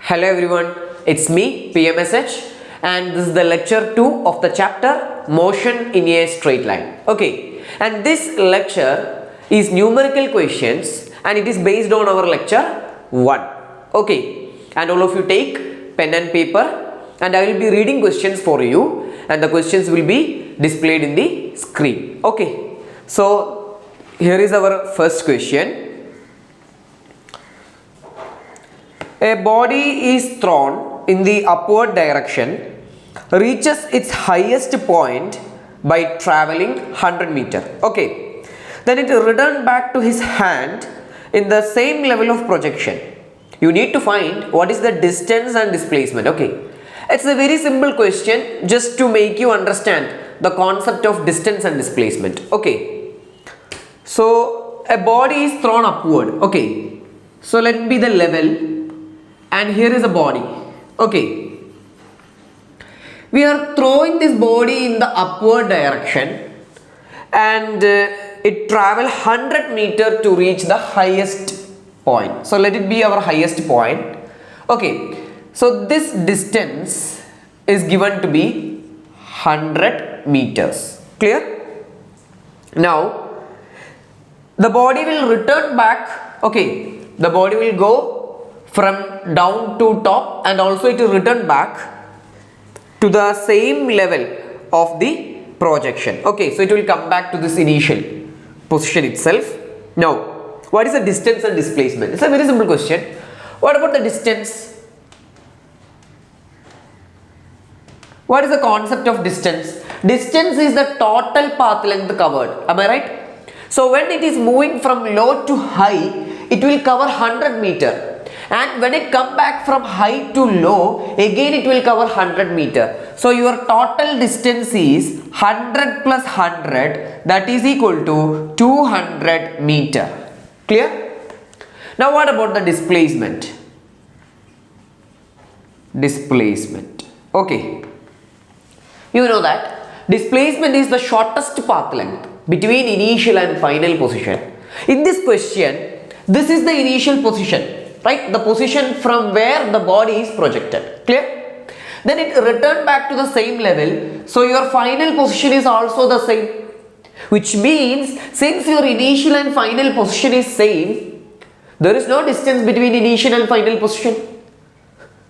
Hello everyone, it's me PMSH and this is the lecture 2 of the chapter Motion in a Straight Line. Okay, and this lecture is numerical questions and it is based on our lecture 1. Okay, and all of you take pen and paper and I will be reading questions for you and the questions will be displayed in the screen. Okay, so here is our first question. A body is thrown in the upward direction, reaches its highest point by traveling 100 meter. Okay, then it returns back to his hand in the same level of projection. You need to find what is the distance and displacement. Okay, it's a very simple question just to make you understand the concept of distance and displacement. Okay, so a body is thrown upward. Okay, so let it be the level. And here is a body. Okay, we are throwing this body in the upward direction and it travel 100 meter to reach the highest point. So let it be our highest point. Okay, so this distance is given to be 100 meters. Clear? Now the body will return back. Okay, the body will go from down to top and also it will return back to the same level of the projection. Okay, so it will come back to this initial position itself. Now, what is the distance and displacement? It's a very simple question. What about the distance? What is the concept of distance? Distance is the total path length covered. Am I right? So when it is moving from low to high, it will cover 100 meter. And when it come back from high to low, again it will cover 100 meter. So your total distance is 100 plus 100, that is equal to 200 meter. Clear? Now what about the displacement? Displacement. Okay. You know that displacement is the shortest path length between initial and final position. In this question, this is the initial position. Right, the position from where the body is projected. Clear? Then it returned back to the same level. So your final position is also the same. Which means since your initial and final position is same, there is no distance between initial and final position.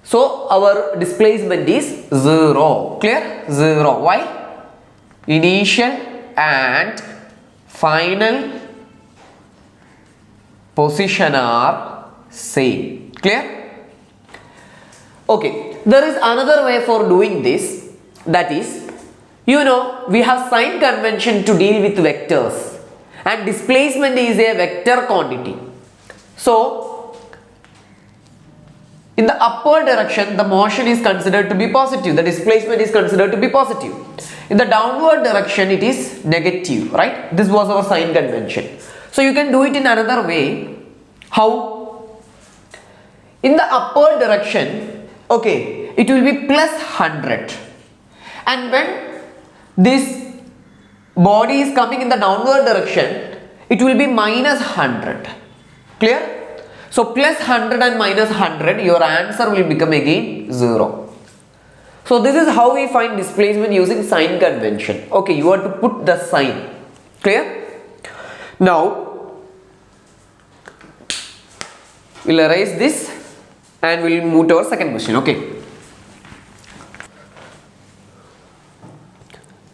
So our displacement is 0. Clear? 0. Why? Initial and final position are same. Clear? Okay, there is another way for doing this, that is, you know, we have sign convention to deal with vectors and displacement is a vector quantity. So in the upward direction the motion is considered to be positive, the displacement is considered to be positive. In the downward direction it is negative, right? This was our sign convention. So you can do it in another way. How? In the upward direction, okay, it will be plus 100, and when this body is coming in the downward direction, it will be minus 100. Clear? So plus 100 and minus 100, your answer will become again 0. So this is how we find displacement using sign convention. Okay, you have to put the sign. Clear? Now we'll erase this and we'll move to our second question. Okay,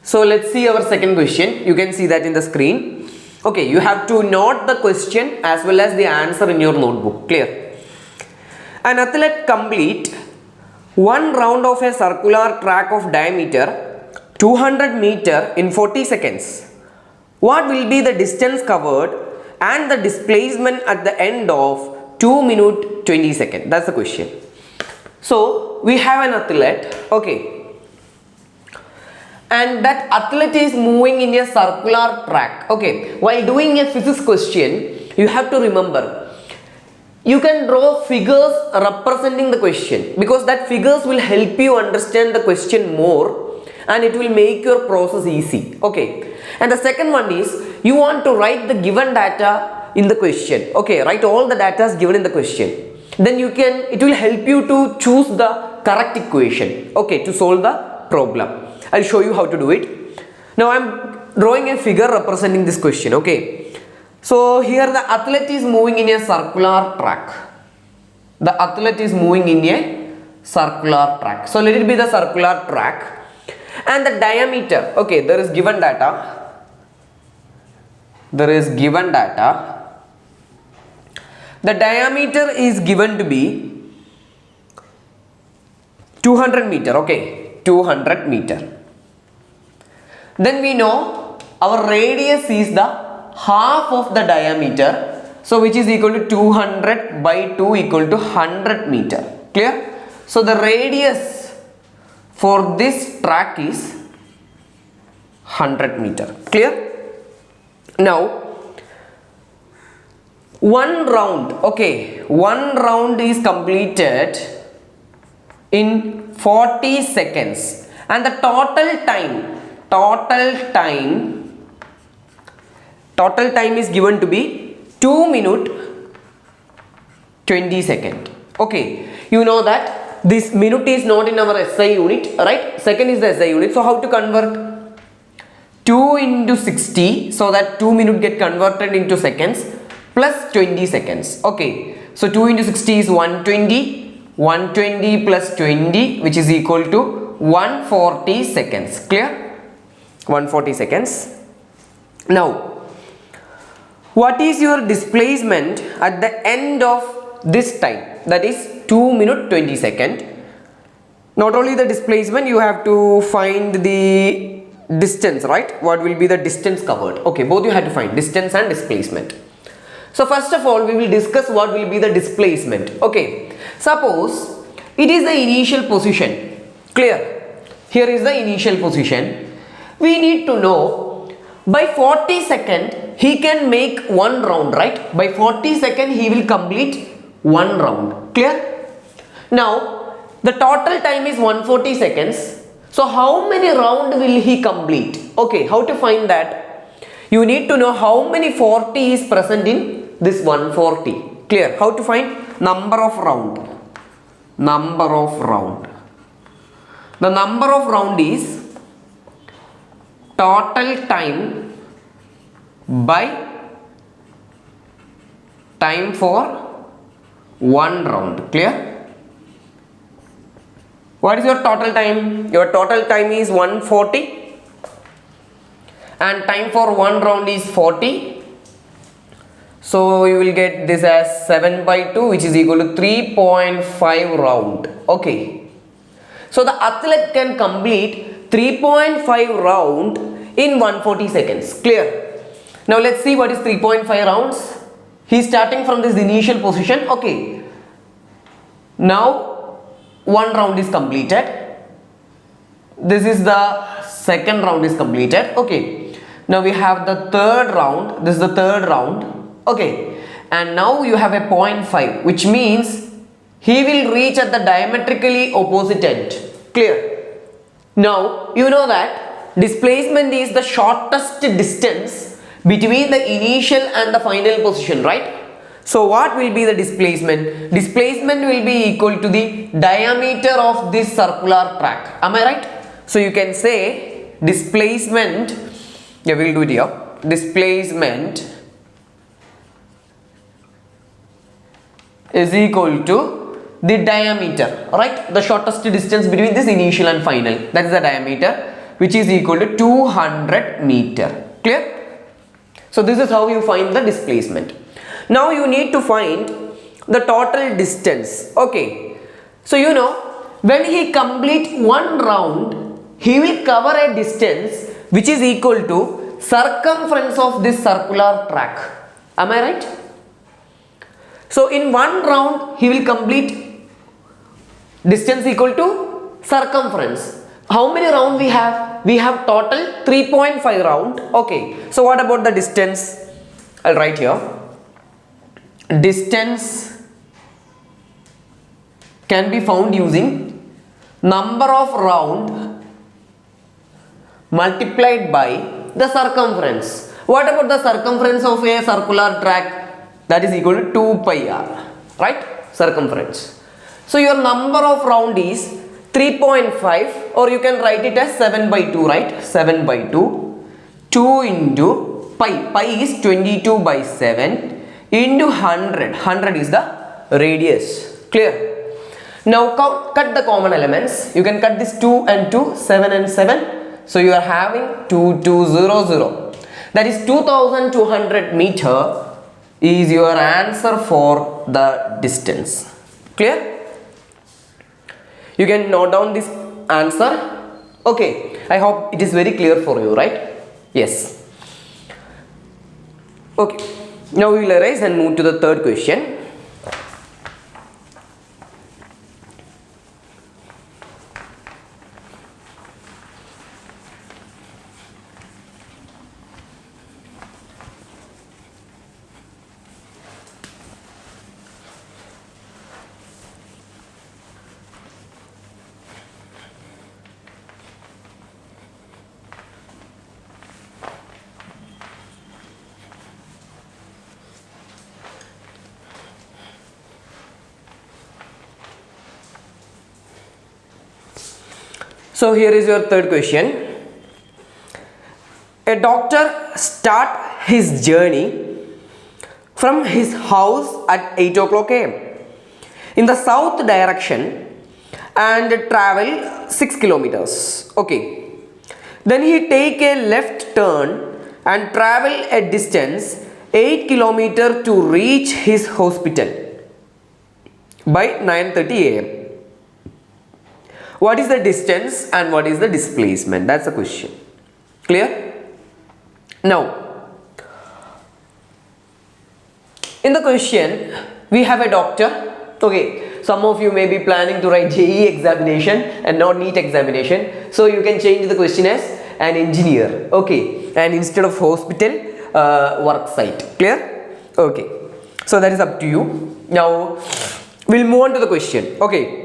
so let's see our second question. You can see that in the screen. Okay, you have to note the question as well as the answer in your notebook. Clear? An athlete complete one round of a circular track of diameter 200 meter in 40 seconds. What will be the distance covered and the displacement at the end of 2 minutes 20 seconds? That's the question. So we have an athlete, okay, and that athlete is moving in a circular track. Okay, while doing a physics question, you have to remember, you can draw figures representing the question because that figures will help you understand the question more and it will make your process easy. Okay, and the second one is you want to write the given data in the question. Okay, write all the data given in the question. then it will help you to choose the correct equation, okay, to solve the problem. I'll show you how to do it. Now I'm drawing a figure representing this question, okay. So here the athlete is moving in a circular track. The athlete is moving in a circular track. So let it be the circular track. And the diameter, okay, there is given data. The diameter is given to be 200 meter, okay, 200 meter. Then we know our radius is the half of the diameter, so which is equal to 200 by 2 equal to 100 meter. Clear? So the radius for this track is 100 meter. Clear? Now one round, okay, one round is completed in 40 seconds, and the total time is given to be 2 minutes 20 seconds. Okay, you know that this minute is not in our SI unit, right? Second is the SI unit. So how to convert? 2 into 60, so that 2 minutes get converted into seconds, plus 20 seconds. Okay, so 2 into 60 is 120. 120 plus 20, which is equal to 140 seconds. Clear? 140 seconds. Now, what is your displacement at the end of this time? That is 2 minutes 20 seconds. Not only the displacement, you have to find the distance, right? What will be the distance covered? Okay, both you have to find distance and displacement. So first of all, we will discuss what will be the displacement. Okay, suppose it is the initial position. Clear? Here is the initial position. We need to know by 40 seconds he can make one round, right? By 40 seconds he will complete one round. Clear? Now the total time is 140 seconds. So how many rounds will he complete? Okay, how to find that? You need to know how many 40 is present in this 140. Clear? How to find? Number of round. The number of round is total time by time for one round. Clear? What is your total time? Your total time is 140 and time for one round is 40. So you will get this as 7 by 2, which is equal to 3.5 round. Okay. So the athlete can complete 3.5 round in 140 seconds. Clear? Now let's see what is 3.5 rounds. He is starting from this initial position. Okay. Now one round is completed. This is the second round is completed. Okay. Now we have the third round. This is the third round. Okay. And now you have a 0.5, which means he will reach at the diametrically opposite end. Clear? Now you know that displacement is the shortest distance between the initial and the final position, right? So what will be the displacement? Displacement will be equal to the diameter of this circular track. Am I right? So you can say displacement, yeah, we will do it here. Displacement is equal to the diameter, right? The shortest distance between this initial and final. That is the diameter, which is equal to 200 meter. Clear? So this is how you find the displacement. Now you need to find the total distance. Okay, so you know when he complete one round, he will cover a distance which is equal to circumference of this circular track. Am I right? So in one round he will complete distance equal to circumference. How many rounds we have? We have total 3.5 round. Okay, so what about the distance? I'll write here. Distance can be found using number of round multiplied by the circumference. What about the circumference of a circular track? That is equal to 2 pi r, right? circumference. So your number of round is 3.5, or you can write it as 7 by 2, right? 7 by 2. 2 into pi. Pi is 22 by 7 into 100. 100 is the radius. Clear? Now cut the common elements. You can cut this 2 and 2, 7 and 7. So you are having 2200. That is 2200 meter is your answer for the distance. Clear? You can note down this answer. Okay, I hope it is very clear for you, right? Yes. Okay, now we will erase and move to the third question. So here is your third question. A doctor starts his journey from his house at 8 o'clock am in the south direction and travel 6 kilometers. Okay. Then he take a left turn and travel a distance 8 kilometers to reach his hospital by 9:30 am. What is the distance and what is the displacement? That's the question. Clear? Now, in the question, we have a doctor. Okay, some of you may be planning to write JEE examination and not NEET examination. So you can change the question as an engineer. Okay, and instead of hospital, work site. Clear? Okay, so that is up to you. Now, we'll move on to the question. Okay.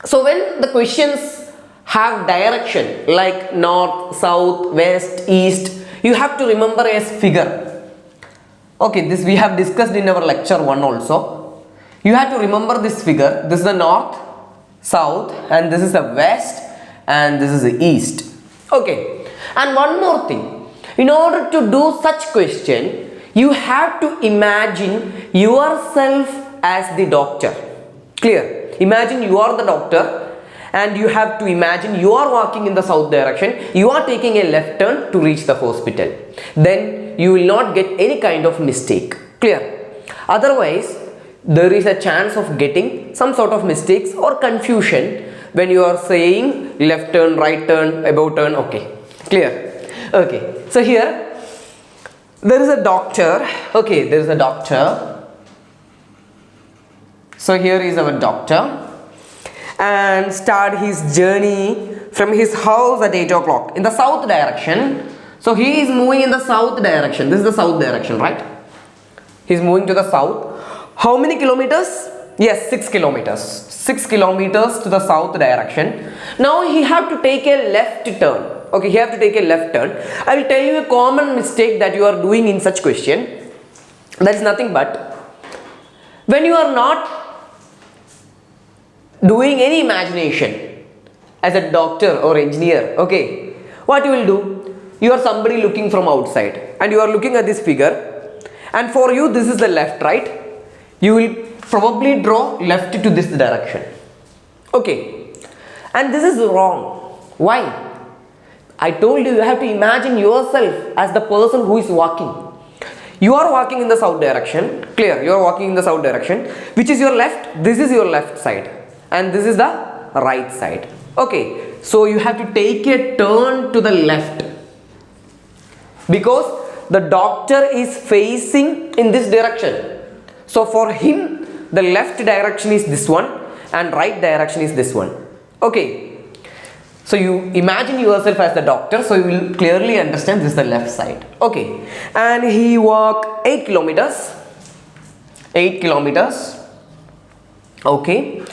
So when the questions have direction like north, south, west, east, you have to remember a figure. Okay, this we have discussed in our lecture 1 also. You have to remember this figure. This is the north, south, and this is the west, and this is the east. Okay, and one more thing. In order to do such question, you have to imagine yourself as the doctor. Clear? Imagine you are the doctor and you have to imagine you are walking in the south direction. You are taking a left turn to reach the hospital. Then you will not get any kind of mistake. Clear? Otherwise, there is a chance of getting some sort of mistakes or confusion when you are saying left turn, right turn, above turn. Okay. Clear? Okay. So here, there is a doctor. Okay, there is a doctor. So here is our doctor and start his journey from his house at 8 o'clock in the south direction. So he is moving in the south direction. This is the south direction, right? He is moving to the south. How many kilometers? Yes, 6 kilometers. 6 kilometers to the south direction. Now he have to take a left turn. Okay, he have to take a left turn. I will tell you a common mistake that you are doing in such question. That is nothing but when you are not doing any imagination as a doctor or engineer, okay, what you will do? You are somebody looking from outside and you are looking at this figure, and for you this is the left, right? You will probably draw left to this direction. Okay, and this is wrong. Why? I told you, you have to imagine yourself as the person who is walking. You are walking in the south direction. Clear? You are walking in the south direction. Which is your left? This is your left side. And this is the right side. Okay. So you have to take a turn to the left. Because the doctor is facing in this direction. So for him, the left direction is this one and right direction is this one. Okay. So you imagine yourself as the doctor, so you will clearly understand this is the left side. Okay. And he walked 8 kilometers. 8 kilometers. Okay.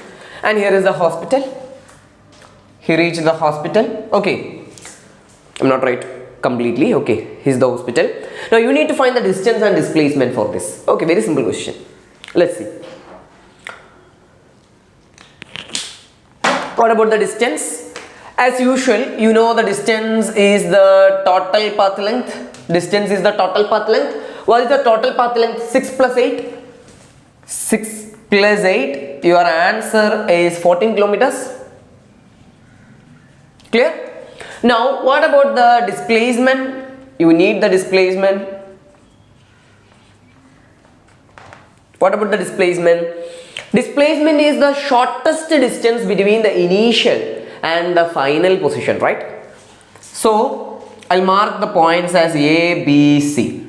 And here is the hospital. He reached the hospital. Okay. I'm not right completely. Okay. Here's the hospital. Now you need to find the distance and displacement for this. Okay. Very simple question. Let's see. What about the distance? As usual, you know the distance is the total path length. Distance is the total path length. What is the total path length? 6 plus 8. 6 plus 8. Your answer is 14 kilometers. Clear? Now, what about the displacement? You need the displacement. What about the displacement? Displacement is the shortest distance between the initial and the final position, right? So, I'll mark the points as A, B, C.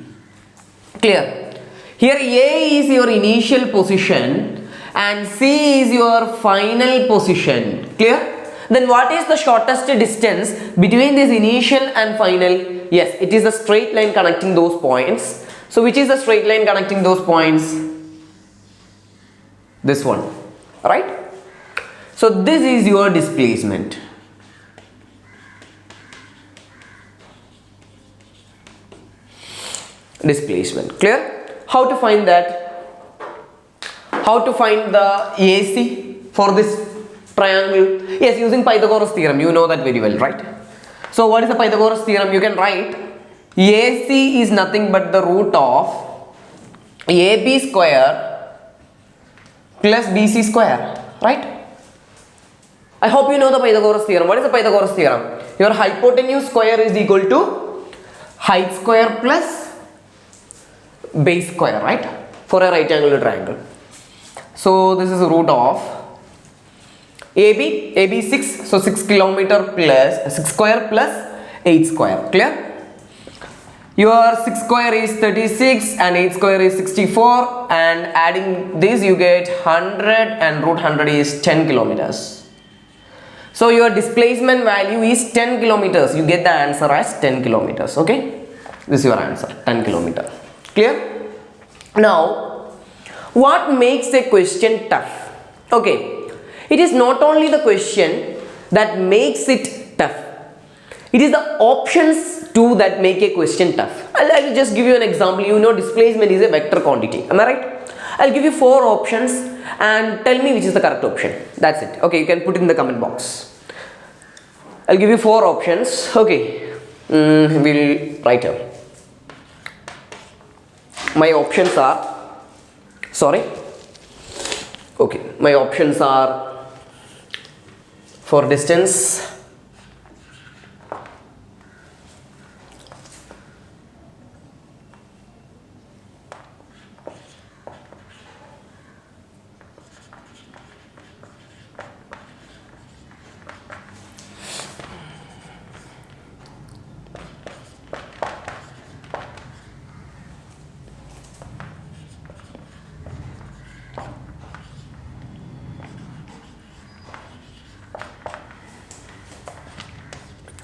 Clear? Here A is your initial position and C is your final position. Clear? Then what is the shortest distance between this initial and final? Yes, it is the straight line connecting those points. So which is the straight line connecting those points? This one, right? So this is your displacement. Displacement. Clear? How to find that? How to find the AC for this triangle? Yes, using Pythagoras theorem. You know that very well, right? So what is the Pythagoras theorem? You can write AC is nothing but the root of AB square plus BC square, right? I hope you know the Pythagoras theorem. What is the Pythagoras theorem? Your hypotenuse square is equal to height square plus base square, right? For a right angular triangle. So this is the root of AB 6, so 6 kilometer plus 6 square plus 8 square. Clear? Your 6 square is 36 and 8 square is 64, and adding this you get 100 and root 100 is 10 kilometers. So your displacement value is 10 kilometers. You get the answer as 10 kilometers. Okay? This is your answer, 10 kilometer. Clear? Now, what makes a question tough? Okay. It is not only the question that makes it tough. It is the options too that make a question tough. I'll just give you an example. You know displacement is a vector quantity. Am I right? I'll give you 4 options and tell me which is the correct option. That's it. Okay, you can put it in the comment box. I'll give you 4 options. Okay, we'll write down. My options are, my options are for distance,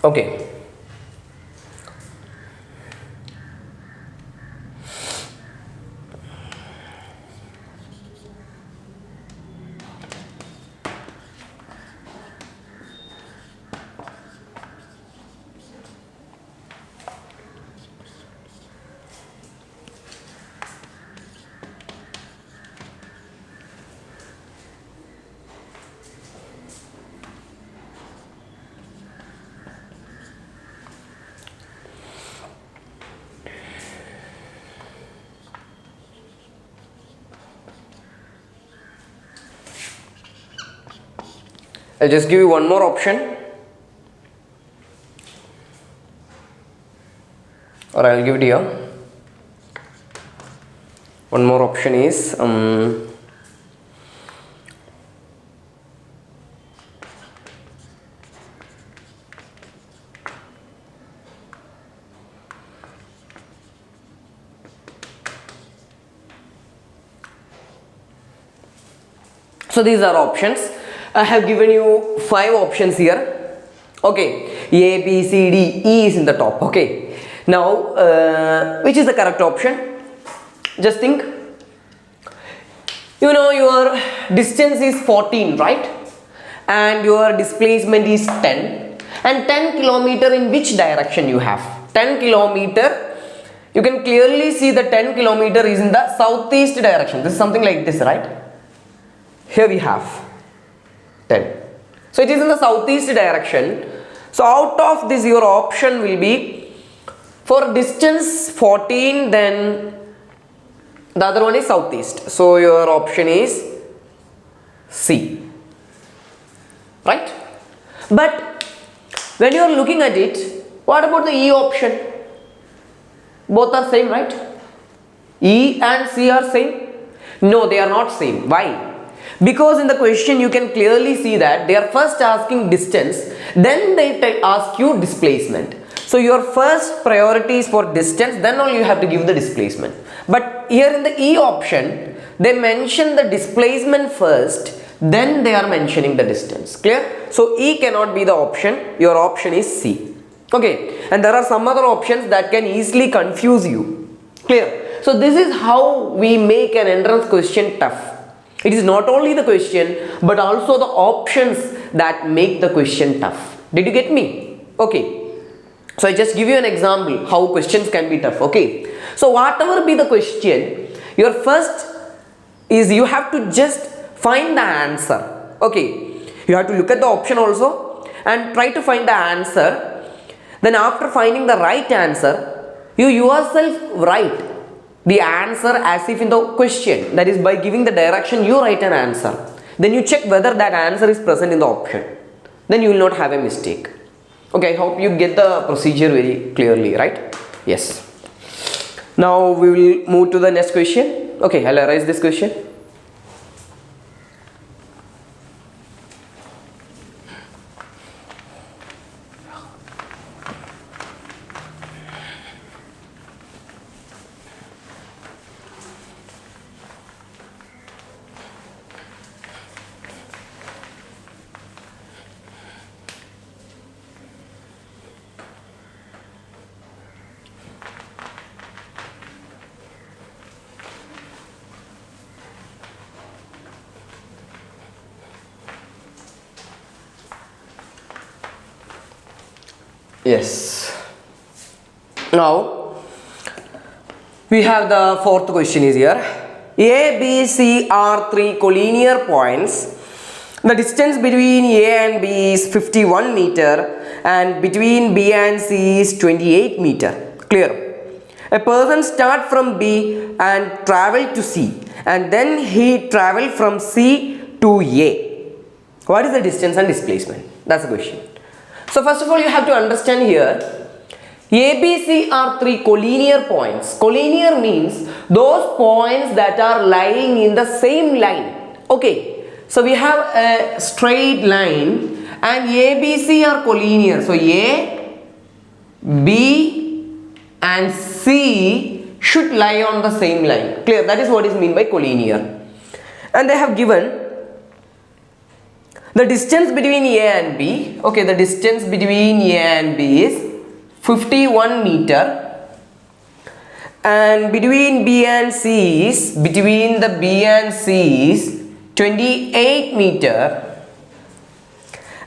okay. I'll just give you one more option, or I'll give it here. One more option is so these are options. I have given you 5 options here. Okay, A, B, C, D, E is in the top. Okay, now which is the correct option? Just think. You know your distance is 14, right? And your displacement is 10. And 10 kilometer in which direction you have? 10 kilometer. You can clearly see the 10 kilometer is in the southeast direction. This is something like this, right? Here we have 10. So it is in the southeast direction. So out of this your option will be for distance 14, then the other one is southeast. So your option is C. Right? But when you are looking at it, what about the E option? Both are same, right? E and C are same? No, they are not same. Why? Because in the question you can clearly see that they are first asking distance, then they ask you displacement. So your first priority is for distance, then only you have to give the displacement. But here in the E option, they mention the displacement first, then they are mentioning the distance. Clear? So E cannot be the option. Your option is C. Okay. And there are some other options that can easily confuse you. Clear? So this is how we make an entrance question tough. It is not only the question but also the options that make the question tough. Did you get me? Okay. So I just give you an example how questions can be tough. Okay. So whatever be the question, your first is you have to just find the answer. Okay. You have to look at the option also and try to find the answer. Then after finding the right answer, you yourself write the answer as if in the question, that is by giving the direction you write an answer. Then you check whether that answer is present in the option. Then you will not have a mistake. Okay, I hope you get the procedure very clearly, right? Yes. Now we will move to the next question. Okay, I'll erase this question. Yes. Now we have the fourth question is here. A, B, C are three collinear points. The distance between A and B is 51 meter and between B and C is 28 meter. Clear? A person start from B and travel to C and then he travel from C to A. What is the distance and displacement? That's the question. So first of all you have to understand here, A, B, C are three collinear points. Collinear means those points that are lying in the same line. Okay, so we have a straight line and A, B, C are collinear. So A, B and C should lie on the same line. Clear? That is what is meant by collinear. And they have given the distance between A and B. Okay, the distance between A and B is 51 meter and between B and C is, between the B and C is 28 meter,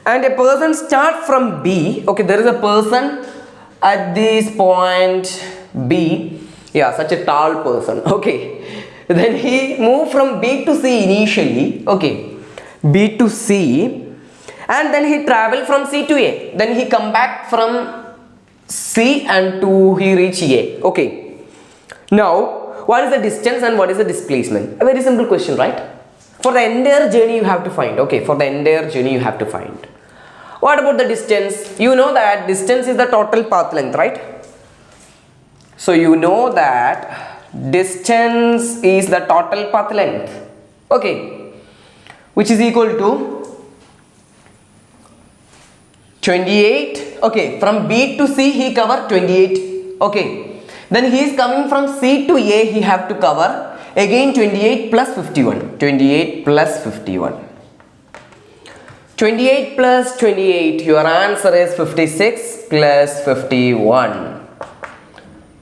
and a person start from B. Okay, there is a person at this point B. Yeah, such a tall person. Okay, then he moved from B to C initially. Okay, B to C, and then he travel from C to A. Then he come back from C and he reach A. Okay. Now, what is the distance and what is the displacement? A very simple question, right? For the entire journey you have to find. Okay, for the entire journey you have to find. What about the distance? You know that distance is the total path length, right? So you know that distance is the total path length. Okay. Which is equal to 28. Okay, from B to C he cover 28. Okay, then he is coming from C to A, he have to cover again 28 plus 51. 28 plus 51. 28 plus 28, your answer is 56 plus 51.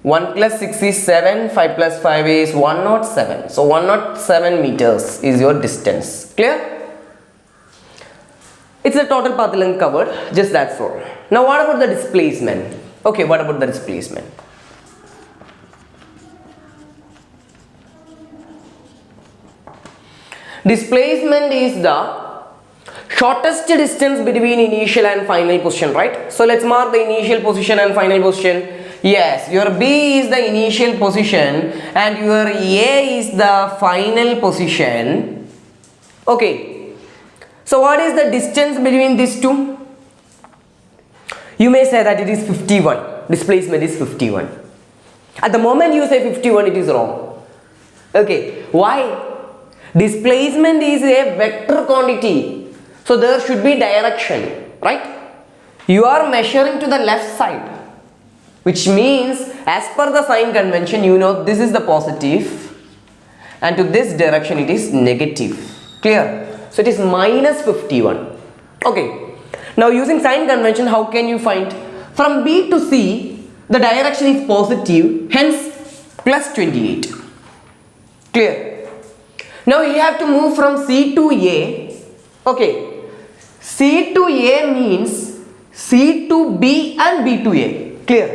1 plus 6 is 7, 5 plus 5 is 107. So 107 meters is your distance. Clear? It's the total path length covered, just that's all. Now what about the displacement? Okay, what about the displacement? Displacement is the shortest distance between initial and final position, right? So let's mark the initial position and final position. Yes, your B is the initial position and your A is the final position. Okay. So what is the distance between these two? You may say that it is 51. Displacement is 51. At the moment you say 51, it is wrong. Okay. Why? Displacement is a vector quantity. So there should be direction, right? You are measuring to the left side, which means as per the sign convention, you know this is the positive and to this direction it is negative. Clear? So it is minus 51. Okay. Now using sign convention, how can you find? From B to C, the direction is positive, hence plus 28. Clear? Now you have to move from C to A. Okay. C to A means C to B and B to A. Clear?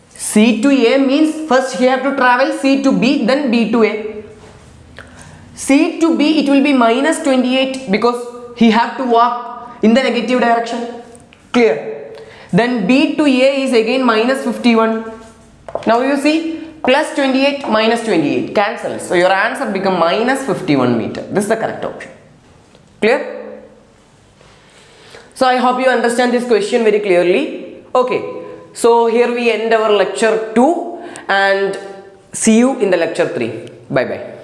C to A means first you have to travel C to B, then B to A. C to B, it will be minus 28 because he have to walk in the negative direction. Clear? Then B to A is again minus 51. Now you see plus 28 minus 28 cancels. So your answer become minus 51 meter. This is the correct option. Clear? So I hope you understand this question very clearly. Okay. So here we end our lecture 2 and see you in the lecture 3. Bye bye.